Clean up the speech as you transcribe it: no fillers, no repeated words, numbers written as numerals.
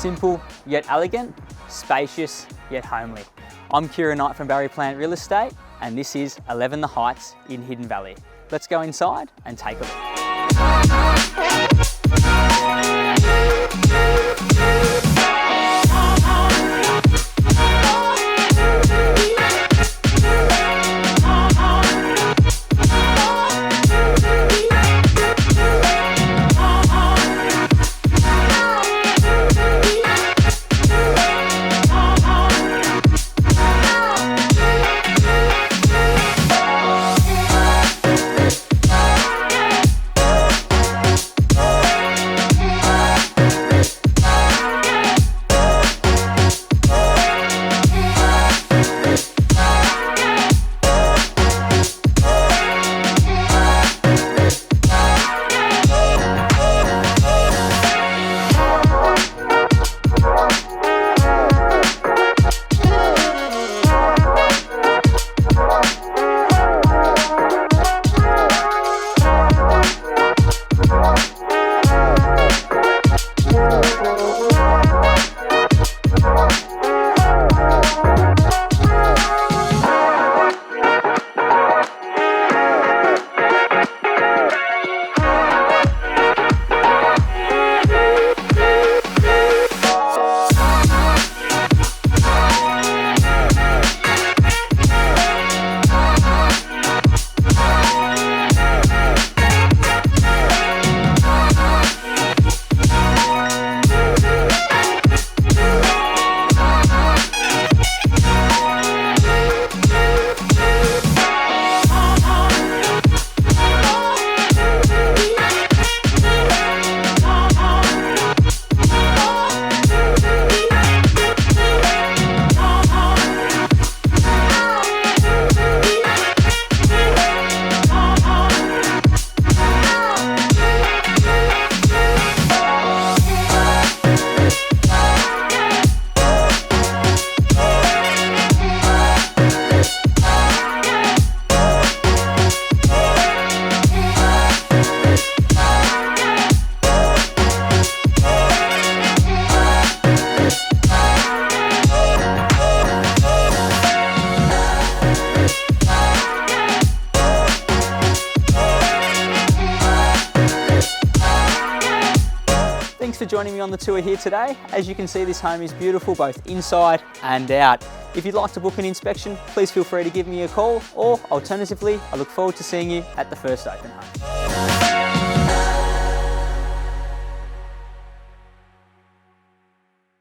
Simple yet elegant, spacious yet homely. I'm Kieran from Barry Plant Real Estate, and this is 11 The Heights in Hidden Valley. Let's go inside and take a look. Thanks for joining me on the tour here today. As you can see, this home is beautiful both inside and out. If you'd like to book an inspection, please feel free to give me a call, or alternatively, I look forward to seeing you at the first open home.